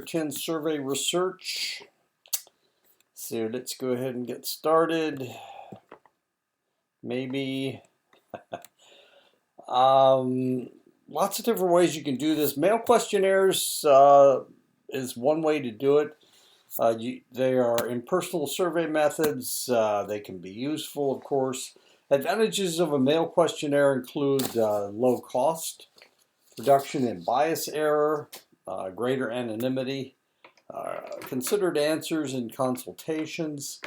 10 survey research. So let's go ahead and get started. Maybe lots of different ways you can do this. Mail questionnaires is one way to do it. They are impersonal survey methods. They can be useful, of course. Advantages of a mail questionnaire include low cost, reduction in bias error, greater anonymity, considered answers in consultations,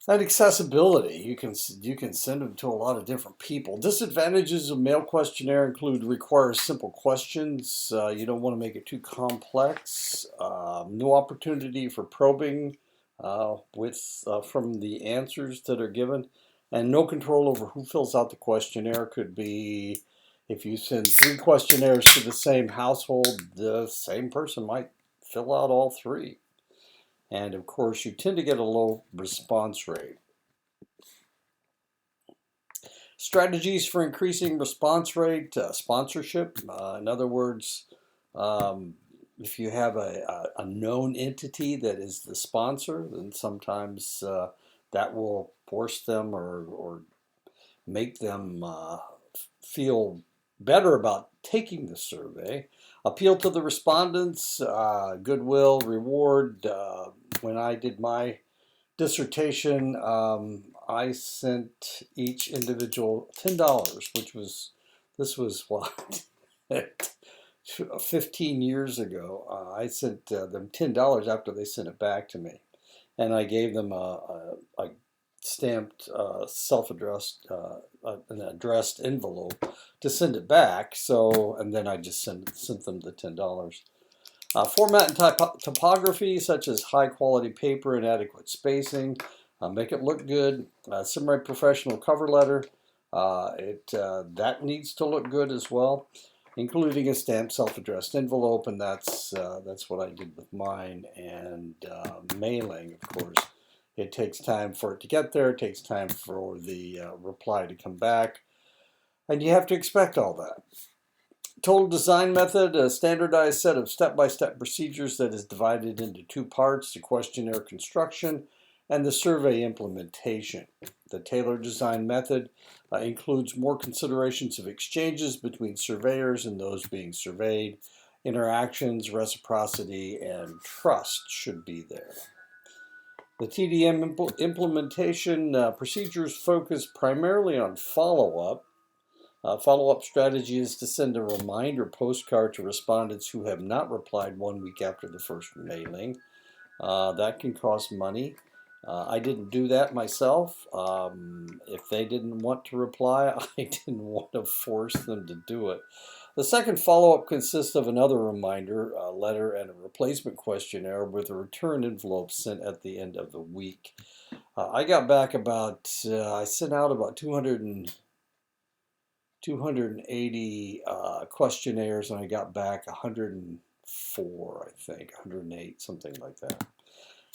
and accessibility. You can send them to a lot of different people. Disadvantages of mail questionnaire include requires simple questions. You don't want to make it too complex. No opportunity for probing from the answers that are given, and no control over who fills out the questionnaire. Could be if you send 3 questionnaires to the same household, the same person might fill out all 3. And of course, you tend to get a low response rate. Strategies for increasing response rate, sponsorship. In other words, if you have a known entity that is the sponsor, then sometimes that will force them or make them feel better about taking the survey. Appeal to the respondents, goodwill, reward. When I did my dissertation, I sent each individual $10, this was what, 15 years ago. I sent them $10 after they sent it back to me. And I gave them a stamped, self-addressed, an addressed envelope to send it back. So, and then I just sent them the $10. Format and typography, such as high quality paper and adequate spacing, make it look good. Semi-professional cover letter, that needs to look good as well, including a stamped self-addressed envelope, and that's what I did with mine. And mailing, of course, it takes time for it to get there. It takes time for the reply to come back, and you have to expect all that. Total design method, a standardized set of step-by-step procedures that is divided into 2 parts, the questionnaire construction and the survey implementation. The tailored design method includes more considerations of exchanges between surveyors and those being surveyed. Interactions, reciprocity, and trust should be there. The TDM implementation procedures focus primarily on follow-up. Follow-up strategy is to send a reminder postcard to respondents who have not replied 1 week after the first mailing. That can cost money. I didn't do that myself. If they didn't want to reply, I didn't want to force them to do it. The second follow-up consists of another reminder, a letter, and a replacement questionnaire with a return envelope sent at the end of the week. I got back I sent out about 280 questionnaires, and I got back 104, I think, 108, something like that.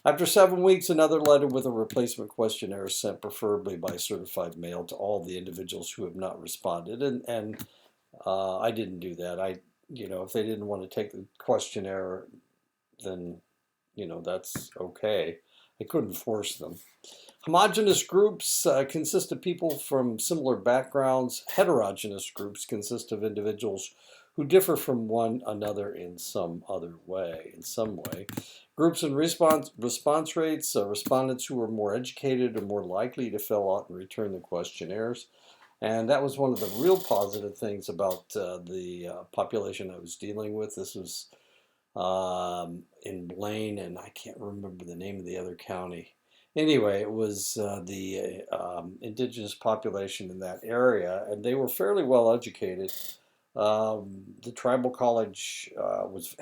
After 7 weeks, another letter with a replacement questionnaire is sent, preferably by certified mail, to all the individuals who have not responded. And I didn't do that. If they didn't want to take the questionnaire, then, that's okay. I couldn't force them. Homogeneous groups consist of people from similar backgrounds. Heterogeneous groups consist of individuals who differ from one another in some way. Groups and response rates, respondents who are more educated are more likely to fill out and return the questionnaires. And that was one of the real positive things about the population I was dealing with. This was in Blaine, and I can't remember the name of the other county. Anyway, it was the indigenous population in that area, and they were fairly well educated. The tribal college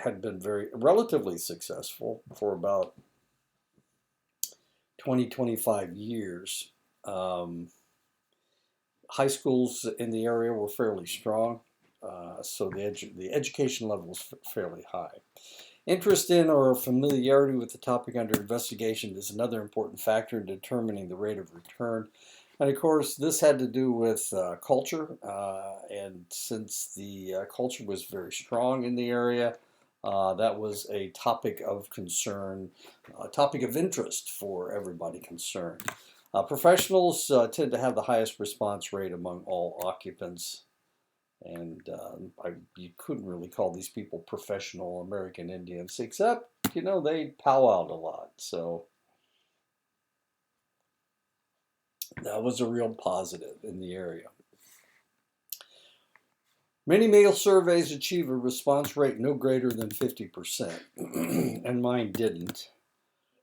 had been relatively successful for about 25 years. High schools in the area were fairly strong, so the education level was fairly high. Interest in or familiarity with the topic under investigation is another important factor in determining the rate of return. And of course, this had to do with culture, and since the culture was very strong in the area, That was a topic of concern, a topic of interest for everybody concerned. Professionals tend to have the highest response rate among all occupants, and you couldn't really call these people professional American Indians, except, they powwowed a lot. So that was a real positive in the area. Many male surveys achieve a response rate no greater than 50%, and mine didn't.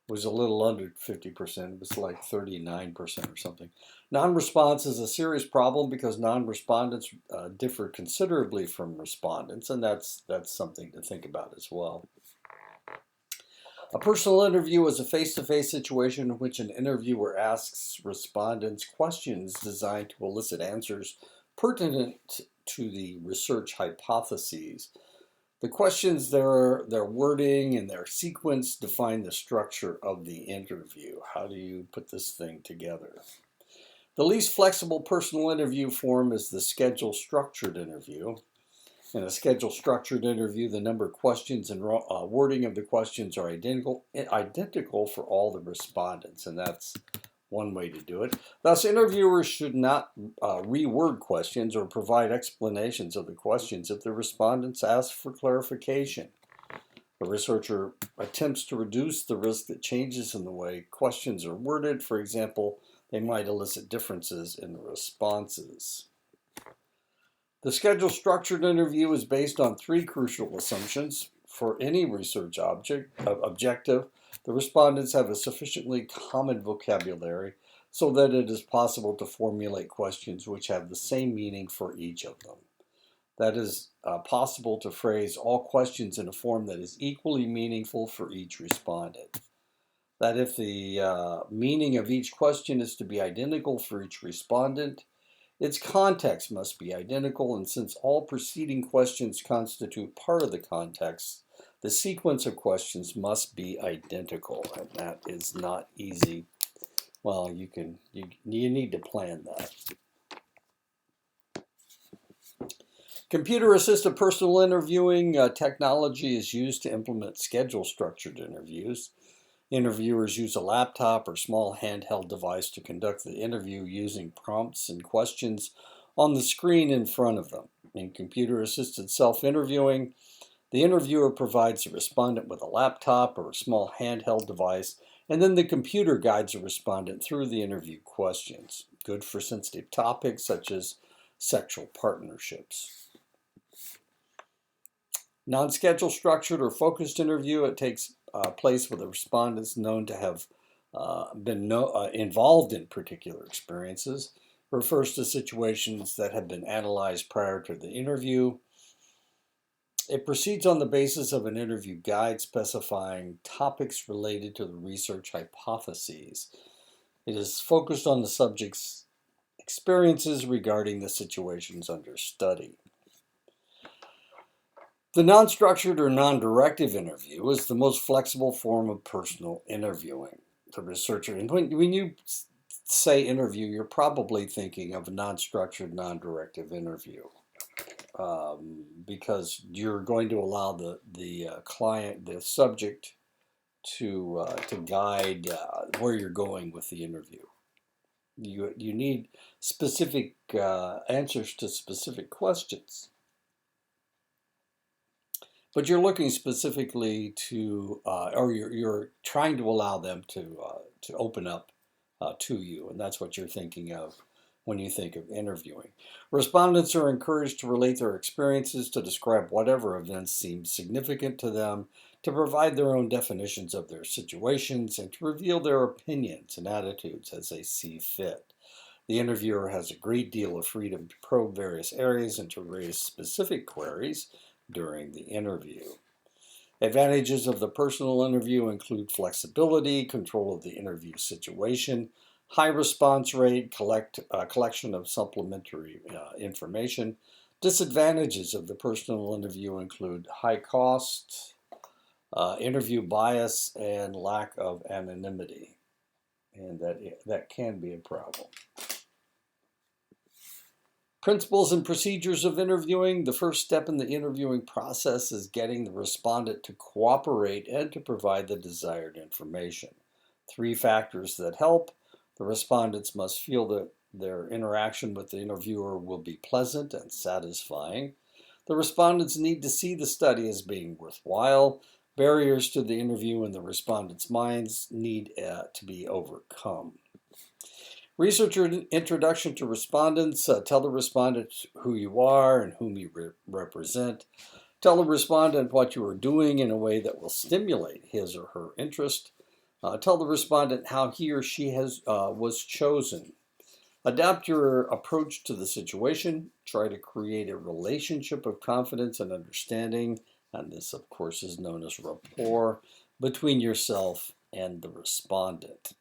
It was a little under 50%. It was like 39% or something. Non-response is a serious problem because non-respondents differ considerably from respondents, and that's something to think about as well. A personal interview is a face-to-face situation in which an interviewer asks respondents questions designed to elicit answers pertinent to the research hypotheses. The questions, their wording and their sequence define the structure of the interview. How do you put this thing together? The least flexible personal interview form is the schedule-structured interview. In a schedule-structured interview, the number of questions and wording of the questions are identical for all the respondents, and that's one way to do it. Thus, interviewers should not reword questions or provide explanations of the questions if the respondents ask for clarification. The researcher attempts to reduce the risk that changes in the way questions are worded. For example, they might elicit differences in the responses. The schedule-structured interview is based on three crucial assumptions. For any research objective, the respondents have a sufficiently common vocabulary so that it is possible to formulate questions which have the same meaning for each of them. That is possible to phrase all questions in a form that is equally meaningful for each respondent. That if the meaning of each question is to be identical for each respondent, its context must be identical, and since all preceding questions constitute part of the context, the sequence of questions must be identical, and that is not easy. Well, you need to plan that. Computer-assisted personal interviewing technology is used to implement schedule-structured interviews. Interviewers use a laptop or small handheld device to conduct the interview using prompts and questions on the screen in front of them. In computer-assisted self-interviewing, the interviewer provides the respondent with a laptop or a small handheld device, and then the computer guides the respondent through the interview questions. Good for sensitive topics such as sexual partnerships. Non-schedule structured or focused interview, it takes place with the respondents known to have been involved in particular experiences. Refers to situations that have been analyzed prior to the interview. It proceeds on the basis of an interview guide specifying topics related to the research hypotheses. It is focused on the subject's experiences regarding the situations under study. The non-structured or non-directive interview is the most flexible form of personal interviewing. The researcher, and when you say interview, you're probably thinking of a non-structured, non-directive interview, because you're going to allow the client, the subject, to guide where you're going with the interview. You need specific answers to specific questions. But you're looking specifically to, or you're trying to allow them to open up to you, and that's what you're thinking of when you think of interviewing. Respondents are encouraged to relate their experiences, to describe whatever events seem significant to them, to provide their own definitions of their situations, and to reveal their opinions and attitudes as they see fit. The interviewer has a great deal of freedom to probe various areas and to raise specific queries during the interview. Advantages of the personal interview include flexibility, control of the interview situation, high response rate, collection of supplementary information. Disadvantages of the personal interview include high cost, interview bias, and lack of anonymity, and that can be a problem. Principles and procedures of interviewing. The first step in the interviewing process is getting the respondent to cooperate and to provide the desired information. 3 factors that help. The respondents must feel that their interaction with the interviewer will be pleasant and satisfying. The respondents need to see the study as being worthwhile. Barriers to the interview in the respondents' minds need to be overcome. Researcher introduction to respondents. Tell the respondent who you are and whom you represent. Tell the respondent what you are doing in a way that will stimulate his or her interest. Tell the respondent how he or she was chosen. Adapt your approach to the situation. Try to create a relationship of confidence and understanding, and this, of course, is known as rapport, between yourself and the respondent.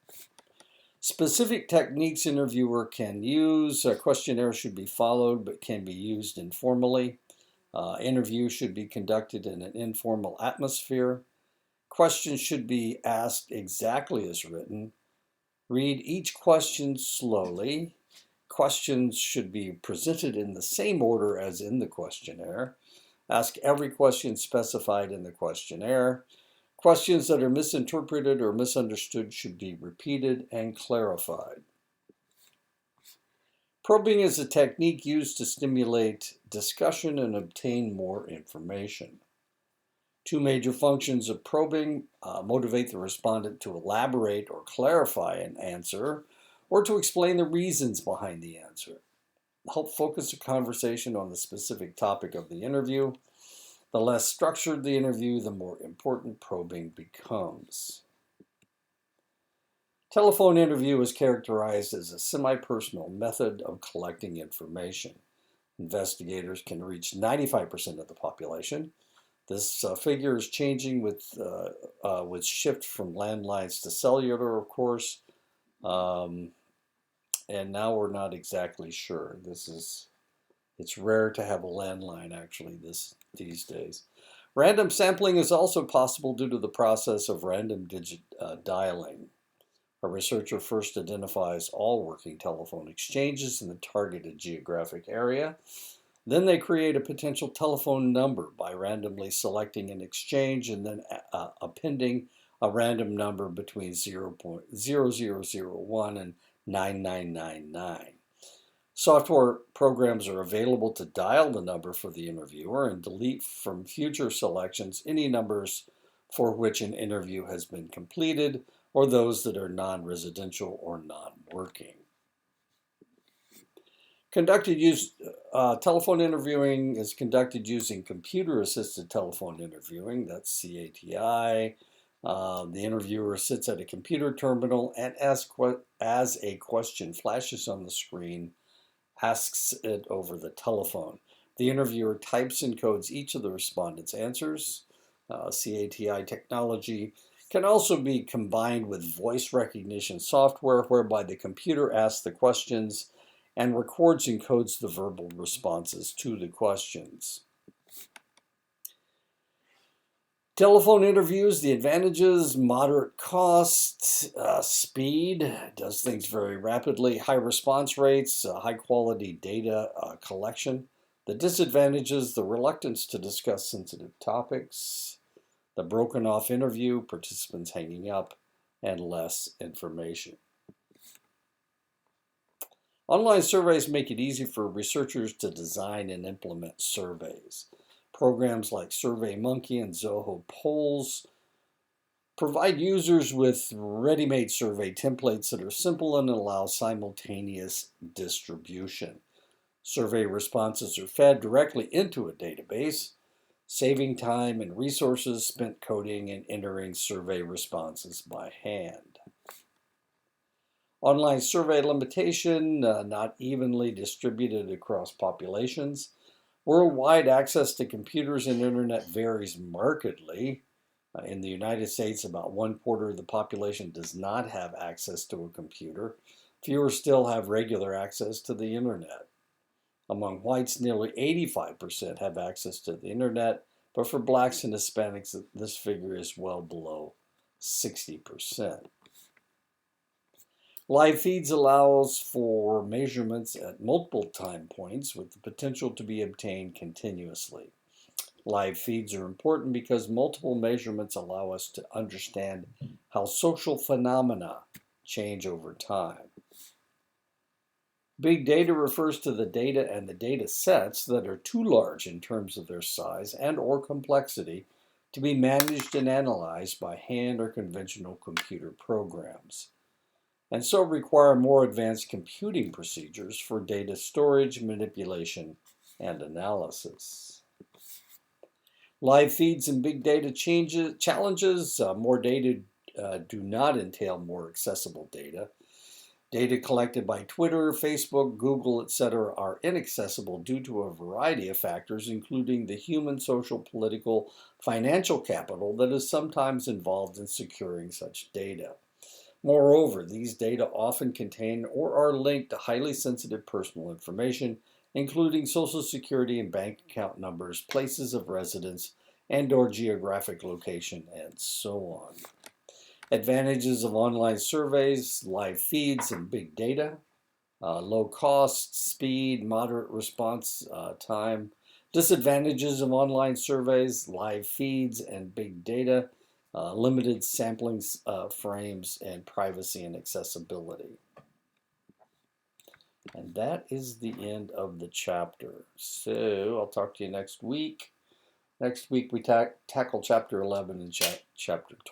Specific techniques interviewer can use. A questionnaire should be followed but can be used informally. Interview should be conducted in an informal atmosphere. Questions should be asked exactly as written. Read each question slowly. Questions should be presented in the same order as in the questionnaire. Ask every question specified in the questionnaire. Questions that are misinterpreted or misunderstood should be repeated and clarified. Probing is a technique used to stimulate discussion and obtain more information. 2 major functions of probing: motivate the respondent to elaborate or clarify an answer, or to explain the reasons behind the answer. Help focus the conversation on the specific topic of the interview. The less structured the interview, the more important probing becomes. Telephone interview is characterized as a semi-personal method of collecting information. Investigators can reach 95% of the population. This figure is changing with shift from landlines to cellular, of course, and now we're not exactly sure. It's rare to have a landline actually these days. Random sampling is also possible due to the process of random digit dialing. A researcher first identifies all working telephone exchanges in the targeted geographic area. Then they create a potential telephone number by randomly selecting an exchange and then appending a random number between 0.0001 and 9999. Software programs are available to dial the number for the interviewer and delete from future selections any numbers for which an interview has been completed or those that are non-residential or non-working. Telephone interviewing is conducted using computer-assisted telephone interviewing, that's CATI. The interviewer sits at a computer terminal and as a question flashes on the screen, asks it over the telephone. The interviewer types and codes each of the respondent's answers. CATI technology can also be combined with voice recognition software, whereby the computer asks the questions and records and codes the verbal responses to the questions. Telephone interviews, the advantages: moderate cost, speed, does things very rapidly, high response rates, high quality data collection. The disadvantages: the reluctance to discuss sensitive topics, the broken off interview, participants hanging up, and less information. Online surveys make it easy for researchers to design and implement surveys. Programs like SurveyMonkey and Zoho Polls provide users with ready-made survey templates that are simple and allow simultaneous distribution. Survey responses are fed directly into a database, saving time and resources spent coding and entering survey responses by hand. Online survey limitation, not evenly distributed across populations. Worldwide access to computers and internet varies markedly. In the United States, about 1/4 of the population does not have access to a computer. Fewer still have regular access to the internet. Among whites, nearly 85% have access to the internet, but for blacks and Hispanics, this figure is well below 60%. Live feeds allows for measurements at multiple time points with the potential to be obtained continuously. Live feeds are important because multiple measurements allow us to understand how social phenomena change over time. Big data refers to the data and the data sets that are too large in terms of their size and or complexity to be managed and analyzed by hand or conventional computer programs, and so require more advanced computing procedures for data storage, manipulation, and analysis. Live feeds and big data challenges. More data do not entail more accessible data. Data collected by Twitter, Facebook, Google, etc. are inaccessible due to a variety of factors, including the human, social, political, financial capital that is sometimes involved in securing such data. Moreover, these data often contain or are linked to highly sensitive personal information, including Social Security and bank account numbers, places of residence, and/or geographic location, and so on. Advantages of online surveys, live feeds, and big data. Low cost, speed, moderate response time. Disadvantages of online surveys, live feeds, and big data. Limited sampling frames, and privacy and accessibility. And that is the end of the chapter. So I'll talk to you next week. Next week we tackle chapter 11 and chapter 12.